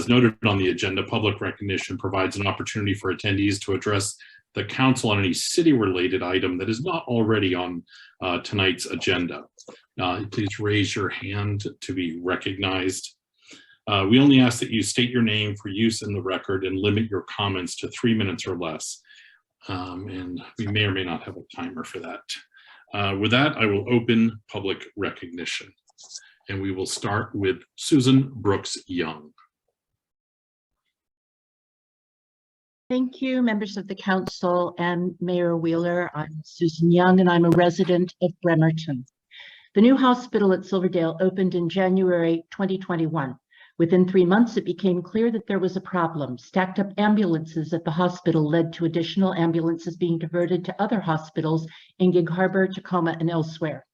As noted on the agenda, public recognition provides an opportunity for attendees to address the council on any city-related item that is not already on tonight's agenda. Please raise your hand to be recognized. We only ask that you state your name for use in the record and limit your comments to 3 minutes or less. And we may or may not have a timer for that. With that, I will open public recognition. And we will start with Susan Brooks Young. Thank you, members of the council and Mayor Wheeler. I'm Susan Young and I'm a resident of Bremerton. The new hospital at Silverdale opened in January 2021. Within 3 months, it became clear that there was a problem. Stacked up ambulances at the hospital led to additional ambulances being diverted to other hospitals in Gig Harbor, Tacoma, and elsewhere.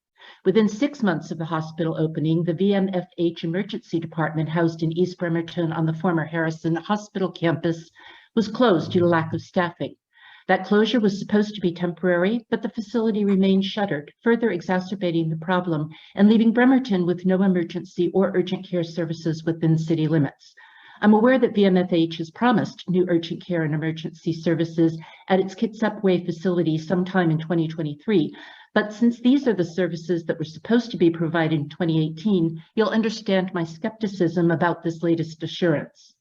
Within 6 months of the hospital opening, the VMFH emergency department housed in East Bremerton on the former Harrison Hospital campus was closed due to lack of staffing. That closure was supposed to be temporary, but the facility remained shuttered, further exacerbating the problem and leaving Bremerton with no emergency or urgent care services within city limits. I'm aware that VMFH has promised new urgent care and emergency services at its Kitsap Way facility sometime in 2023, but since these are the services that were supposed to be provided in 2018, you'll understand my skepticism about this latest assurance.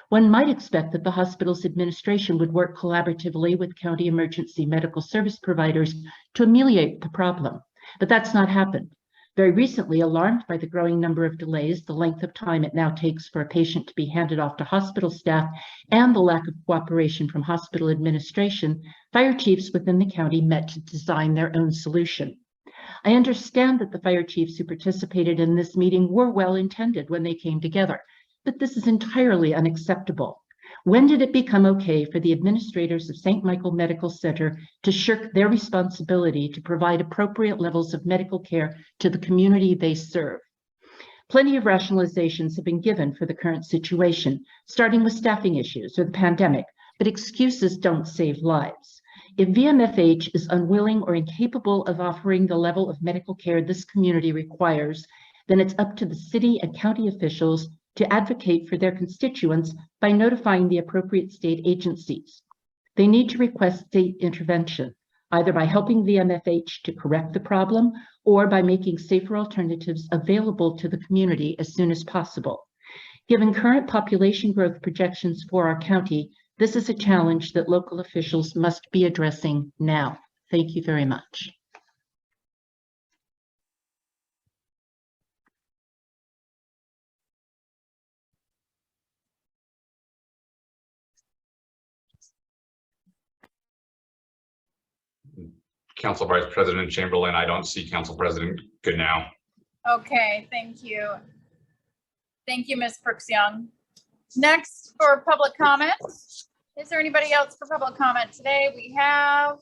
One might expect that the hospital's administration would work collaboratively with county emergency medical service providers to ameliorate the problem, but that's not happened. Very recently, alarmed by the growing number of delays, the length of time it now takes for a patient to be handed off to hospital staff, and the lack of cooperation from hospital administration, fire chiefs within the county met to design their own solution. I understand that the fire chiefs who participated in this meeting were well-intended when they came together, but this is entirely unacceptable. When did it become okay for the administrators of St. Michael Medical Center to shirk their responsibility to provide appropriate levels of medical care to the community they serve? Plenty of rationalizations have been given for the current situation, starting with staffing issues or the pandemic, but excuses don't save lives. If VMFH is unwilling or incapable of offering the level of medical care this community requires, then it's up to the city and county officials to advocate for their constituents by notifying the appropriate state agencies. They need to request state intervention, either by helping VMFH to correct the problem or by making safer alternatives available to the community as soon as possible. Given current population growth projections for our county, this is a challenge that local officials must be addressing now. Thank you very much. Council Vice President Chamberlain, I don't see Council President Goodnow. Okay, thank you. Thank you, Ms. Brooks Young. Next for public comment. Is there anybody else for public comment today? We have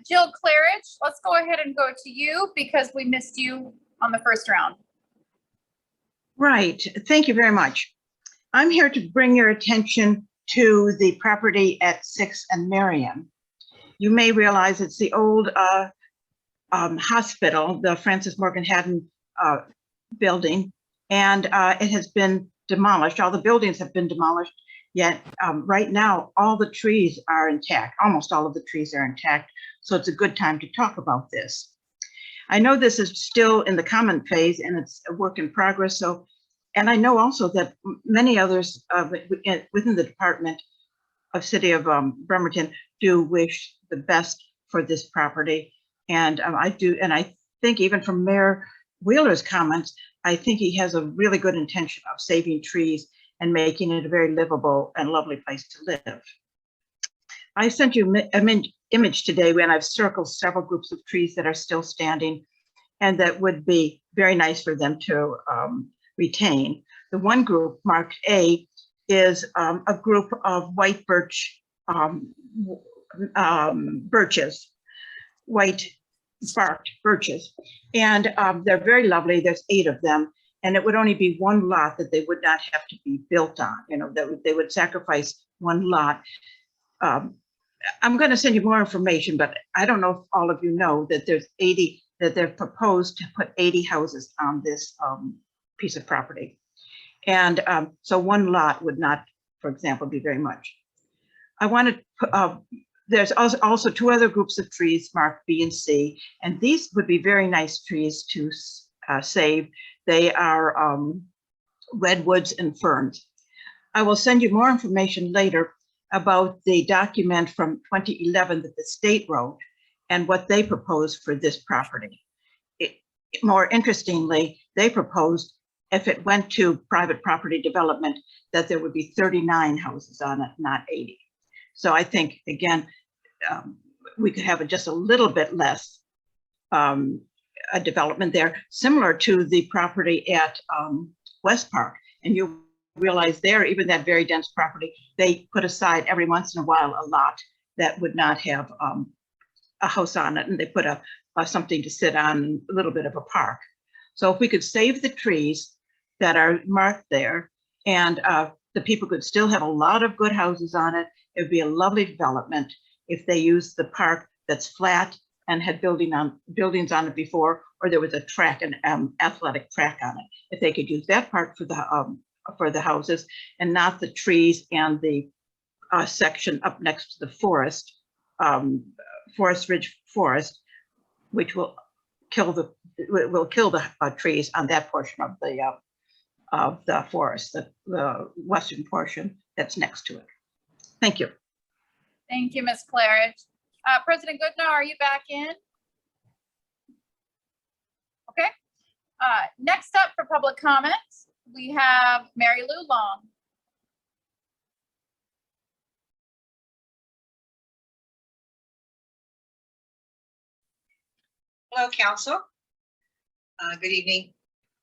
Jill Claridge. Let's go ahead and go to you because we missed you on the first round. Right, thank you very much. I'm here to bring your attention to the property at 6th and Marion. You may realize it's the old hospital, the Francis Morgan Haddon building, and it has been demolished. All the buildings have been demolished, yet right now all the trees are intact. Almost all of the trees are intact, so it's a good time to talk about this. I know this is still in the comment phase and it's a work in progress, so, and I know also that many others within the Department of City of Bremerton do wish the best for this property. And I do, and I think even from Mayor Wheeler's comments, I think he has a really good intention of saving trees and making it a very livable and lovely place to live. I sent you an image today when I've circled several groups of trees that are still standing and that would be very nice for them to retain. The one group marked A is a group of white birch birches, white barked birches, and they're very lovely. There's 8 of them, and it would only be one lot that they would not have to be built on. You know, that they would sacrifice one lot. I'm going to send you more information, but I don't know if all of you know that there's 80, that they've proposed to put 80 houses on this piece of property. And so one lot would not, for example, be very much. I wanted, there's also two other groups of trees marked B and C, and these would be very nice trees to save. They are redwoods and ferns. I will send you more information later about the document from 2011 that the state wrote and what they proposed for this property. More interestingly, they proposed if it went to private property development that there would be 39 houses on it, not 80. So I think, again, we could have just a little bit less a development there, similar to the property at West Park. And you realize there, even that very dense property, they put aside every once in a while a lot that would not have a house on it, and they put something to sit on, a little bit of a park. So if we could save the trees that are marked there, and the people could still have a lot of good houses on it, it would be a lovely development if they used the park that's flat and had buildings on it before, or there was a track, an athletic track on it. If they could use that part for the houses and not the trees and the section up next to the forest, Forest Ridge Forest, which will kill the trees on that portion of the forest, the western portion that's next to it. Thank you. Thank you, Ms. Claridge. President Goodnow, are you back in? Okay. Next up for public comments, we have Mary Lou Long. Hello, Council. Good evening.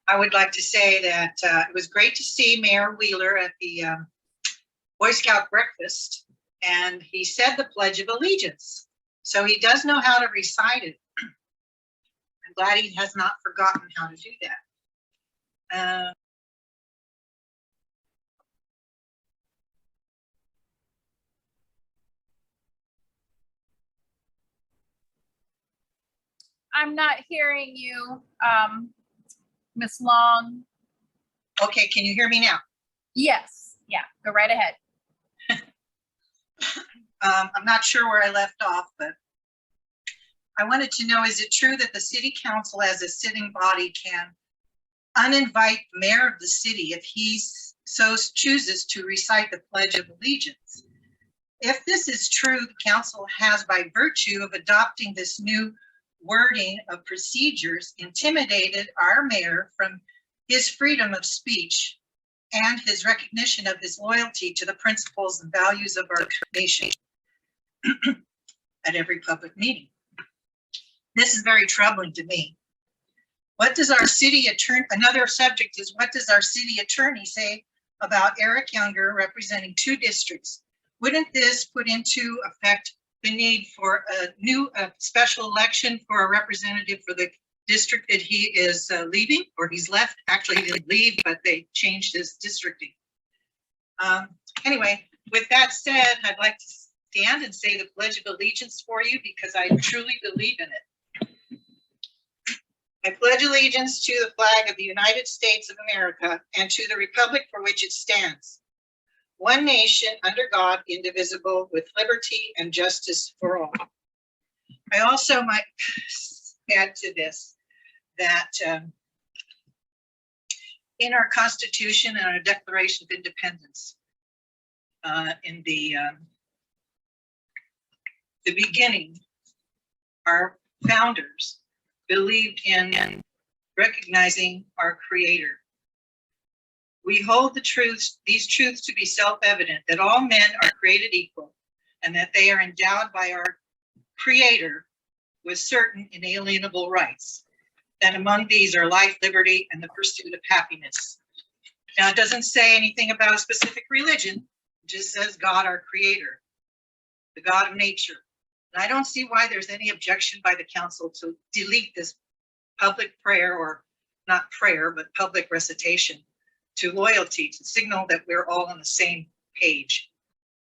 I would like to say that it was great to see Mayor Wheeler at the Boy Scout breakfast, and he said the Pledge of Allegiance. So he does know how to recite it. I'm glad he has not forgotten how to do that. I'm not hearing you, Ms. Long. Okay, can you hear me now? Yes, yeah, go right ahead. I'm not sure where I left off, but I wanted to know, is it true that the city council as a sitting body can uninvite the mayor of the city if he so chooses to recite the Pledge of Allegiance? If this is true, the council has, by virtue of adopting this new wording of procedures, intimidated our mayor from his freedom of speech and his recognition of his loyalty to the principles and values of our nation at every public meeting. This is very troubling to me. What does our city attorney, another subject is, what does our city attorney say about Eric Younger representing 2 districts? Wouldn't this put into effect the need for a new special election for a representative for the district that he is leaving, or he's left? Actually, he didn't leave, but they changed his districting. Anyway, with that said, I'd like to stand and say the Pledge of Allegiance for you because I truly believe in it. I pledge allegiance to the flag of the United States of America and to the republic for which it stands, one nation under God, indivisible, with liberty and justice for all. I also might add to this that in our Constitution and our Declaration of Independence, in the beginning, our founders believed in recognizing our Creator. We hold these truths to be self-evident, that all men are created equal and that they are endowed by our Creator with certain inalienable rights. That among these are life, liberty, and the pursuit of happiness. Now, it doesn't say anything about a specific religion. It just says God, our Creator, the God of nature. And I don't see why there's any objection by the council to delete this public prayer, or not prayer, but public recitation to loyalty, to signal that we're all on the same page.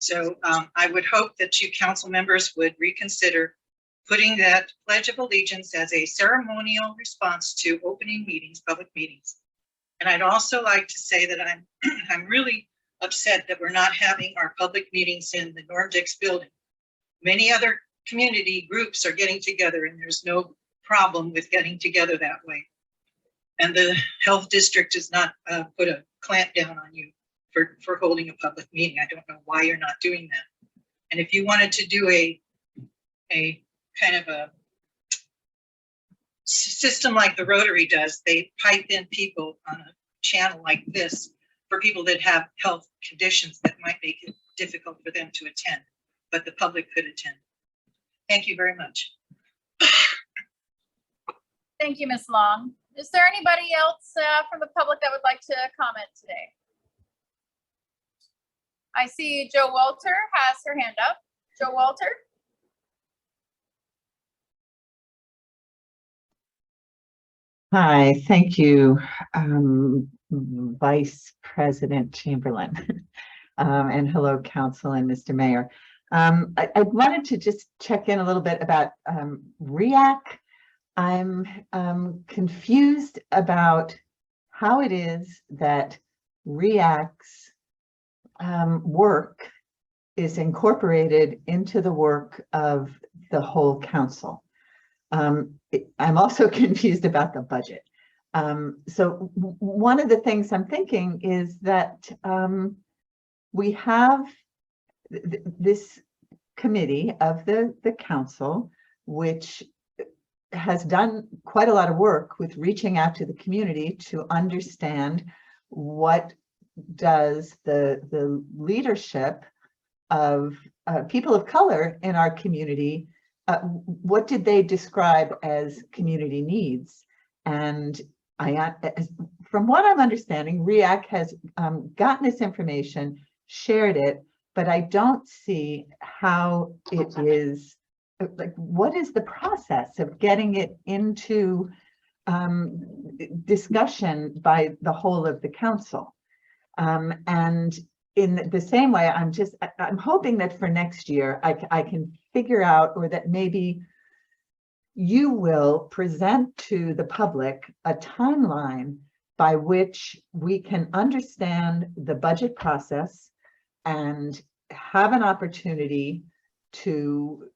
So I would hope that you council members would reconsider putting that Pledge of Allegiance as a ceremonial response to opening meetings, public meetings. And I'd also like to say that I'm really upset that we're not having our public meetings in the Norm Dix building. Many other community groups are getting together and there's no problem with getting together that way. And the health district does not put a clamp down on you for holding a public meeting. I don't know why you're not doing that. And if you wanted to do a kind of a system like the Rotary does, they pipe in people on a channel like this for people that have health conditions that might make it difficult for them to attend, but the public could attend. Thank you very much. Thank you, Ms. Long. Is there anybody else from the public that would like to comment today? I see Joe Walter has her hand up. Joe Walter. Hi, thank you, Vice President Chamberlain. And hello, Council and Mr. Mayor. I wanted to just check in a little bit about REAC. I'm confused about how it is that REAC's work is incorporated into the work of the whole council. I'm also confused about the budget. So one of the things I'm thinking is that we have this committee of the council, which has done quite a lot of work with reaching out to the community to understand what does the leadership of people of color in our community, what did they describe as community needs? And from what I'm understanding, REAC has gotten this information, shared it, but I don't see how it is, like, what is the process of getting it into discussion by the whole of the council? And in the same way, I'm hoping that for next year, I can figure out, or that maybe you will present to the public a timeline by which we can understand the budget process and have an opportunity to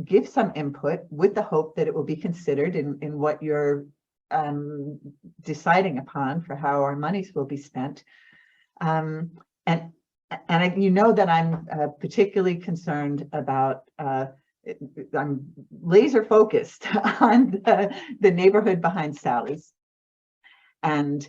give some input with the hope that it will be considered in what you're deciding upon for how our monies will be spent. And you know that I'm particularly concerned about, I'm laser focused on the neighborhood behind Sally's. And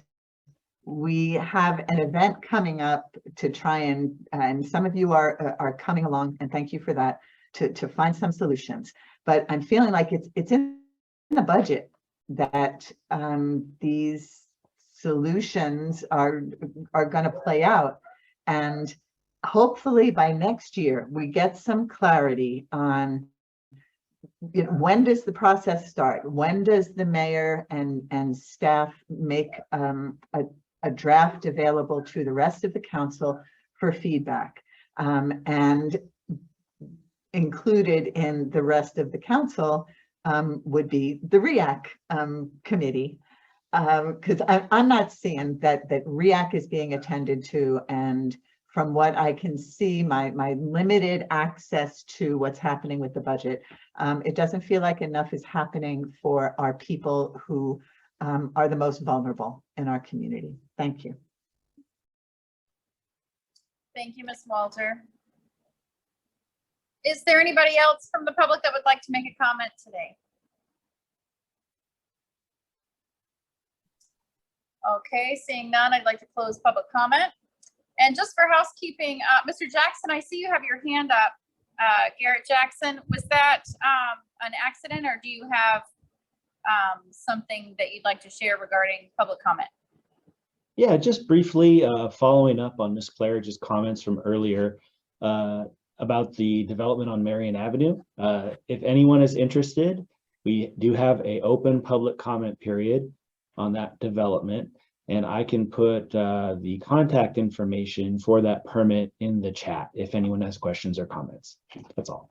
we have an event coming up to try and some of you are coming along, and thank you for that, to find some solutions. But I'm feeling like it's in the budget that these solutions are going to play out. And hopefully by next year, we get some clarity on, you know, when does the process start? When does the mayor and staff make a draft available to the rest of the council for feedback? And included in the rest of the council would be the REAC committee. Because I'm not seeing that REAC is being attended to, and from what I can see, my limited access to what's happening with the budget, it doesn't feel like enough is happening for our people who are the most vulnerable in our community. Thank you. Thank you, Ms. Walter. Is there anybody else from the public that would like to make a comment today? Okay, seeing none, I'd like to close public comment. And just for housekeeping, Mr. Jackson, I see you have your hand up. Garrett Jackson, was that an accident, or do you have something that you'd like to share regarding public comment? Yeah, just briefly following up on Ms. Claridge's comments from earlier about the development on Marion Avenue. If anyone is interested, we do have an open public comment period on that development, and I can put the contact information for that permit in the chat if anyone has questions or comments. That's all.